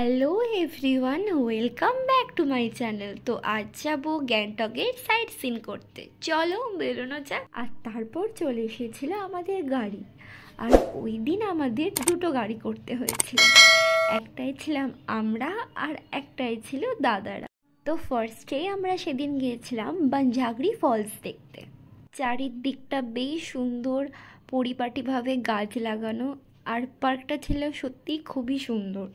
Hello everyone, welcome back to my channel. তো আজ যাবো গ্যাংটকের সাইট সিন করতে, চলো বেরোনো যাক। আর তারপর চলে এসেছিল আমাদের গাড়ি। আর ওই দিন আমাদের দুটো গাড়ি করতে হয়েছিল, একটাই ছিলাম আমরা আর একটাই ছিল দাদারা। তো ফার্স্টে আমরা সেদিন গিয়েছিলাম বানঝাগড়ি ফলস দেখতে। চারিদিকটা বেশ সুন্দর, পরিপাটিভাবে গাছ লাগানো, আর পার্কটা ছিল সত্যি খুবই সুন্দর।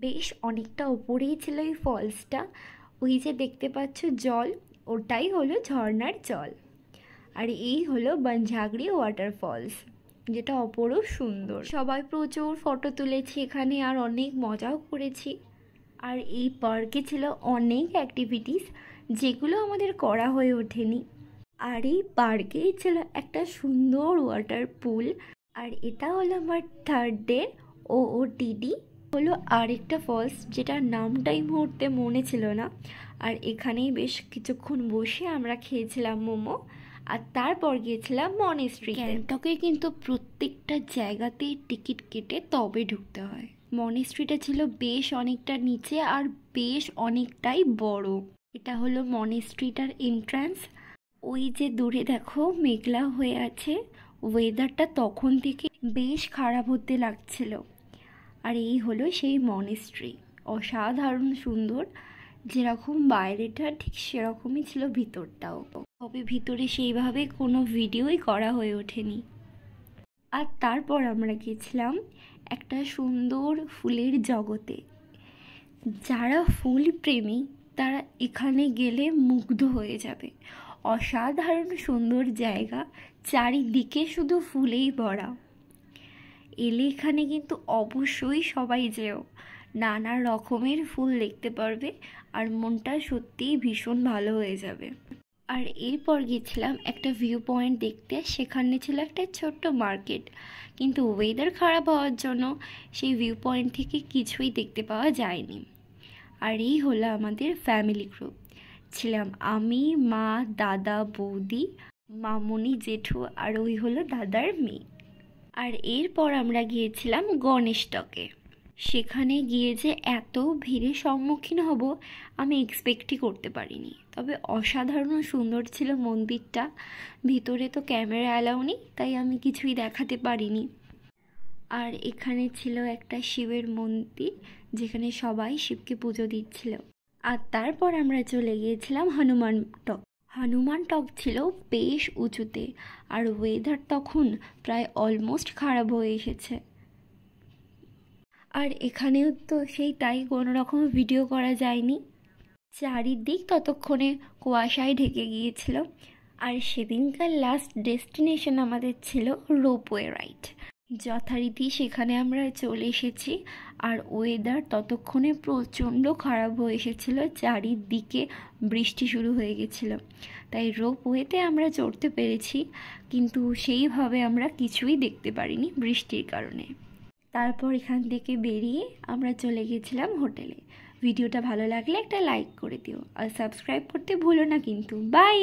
বেশ অনেকটা ওপরেই ছিল এই ফলসটা। ওই যে দেখতে পাচ্ছ জল, ওটাই হলো ঝর্ণার জল। আর এই হলো বানঝাগড়ি ওয়াটারফলস, যেটা অপরূপ সুন্দর। সবাই প্রচুর ফটো তুলেছি এখানে, আর অনেক মজাও করেছি। আর এই পার্কে ছিল অনেক অ্যাক্টিভিটিস, যেগুলো আমাদের করা হয়ে ওঠেনি। আর এই পার্কেই ছিল একটা সুন্দর ওয়াটার পুল। আর এটা হলো আমার থার্ড ডে OOTD। হলো আরেকটা ফলস, যেটার নামটাই মুহূর্তে মনে ছিল না। আর এখানেই বেশ কিছুক্ষণ বসে আমরা খেয়েছিলাম মোমো, আর তারপর গিয়েছিলাম মনেস্ট্রি। গ্যাংটকে কিন্তু প্রত্যেকটা জায়গাতেই টিকিট কেটে তবে ঢুকতে হয়। মনেস্ট্রিটা ছিল বেশ অনেকটা নিচে আর বেশ অনেকটাই বড়। এটা হলো মনেস্ট্রিটার এন্ট্রান্স। ওই যে দূরে দেখো মেঘলা হয়ে আছে, ওয়েদারটা তখন থেকে বেশ খারাপ হতে লাগছিল। আর এই হলো সেই মনেস্ট্রি, অসাধারণ সুন্দর। যেরকম বাইরেটা ঠিক সেরকমই ছিল ভিতরটাও, তবে ভিতরে সেইভাবে কোনো ভিডিওই করা হয়ে ওঠেনি। আর তারপর আমরা গেছিলাম একটা সুন্দর ফুলের জগতে। যারা ফুল প্রেমী তারা এখানে গেলে মুগ্ধ হয়ে যাবে। অসাধারণ সুন্দর জায়গা, চারিদিকে শুধু ফুলেই ভরা। এলে এখানে কিন্তু অবশ্যই সবাই যেও, নানা রকমের ফুল দেখতে পারবে, আর মনটা সত্যিই ভীষণ ভালো হয়ে যাবে। আর এরপর গেছিলাম একটা ভিউ পয়েন্ট দেখতে। সেখানে ছিল একটা ছোট্ট মার্কেট, কিন্তু ওয়েদার খারাপ হওয়ার জন্য সেই ভিউ পয়েন্ট থেকে কিছুই দেখতে পাওয়া যায়নি। আর এই হলো আমাদের ফ্যামিলি গ্রুপ। ছিলাম আমি, মা, দাদা, বৌদি, মামুনি, জেঠু, আর ওই হলো দাদার মেয়ে। আর এরপর আমরা গিয়েছিলাম গণেশটকে। সেখানে গিয়ে যে এত ভিড়ের সম্মুখীন হব আমি এক্সপেক্টই করতে পারিনি। তবে অসাধারণ সুন্দর ছিল মন্দিরটা। ভিতরে তো ক্যামেরা অ্যালাউ নেই, তাই আমি কিছুই দেখাতে পারিনি। আর এখানে ছিল একটা শিবের মন্দির, যেখানে সবাই শিবকে পুজো দিচ্ছিল। আর তারপর আমরা চলে গিয়েছিলাম হনুমান টক। হনুমান টক ছিল বেশ উঁচুতে, আর ওয়েদার তখন প্রায় অলমোস্ট খারাপ হয়ে এসেছে। আর এখানেও তো সেই তাই, কোনো রকম ভিডিও করা যায়নি। চারিদিক ততক্ষণে কুয়াশায় ঢেকে গিয়েছিল। আর সেদিনকার লাস্ট ডেস্টিনেশন আমাদের ছিল রোপওয়ে রাইড। যথারীতি সেখানে আমরা চলে এসেছি। আর ওয়েদার ততক্ষণে প্রচণ্ড খারাপ হয়ে এসেছিল, চারিদিকে বৃষ্টি শুরু হয়ে গেছিলো। তাই রোপওয়েতে আমরা চড়তে পেরেছি, কিন্তু সেইভাবে আমরা কিছুই দেখতে পারিনি বৃষ্টির কারণে। তারপর এখান থেকে বেরিয়ে আমরা চলে গেছিলাম হোটেলে। ভিডিওটা ভালো লাগলে একটা লাইক করে দিও, আর সাবস্ক্রাইব করতে ভুলো না কিন্তু। বাই।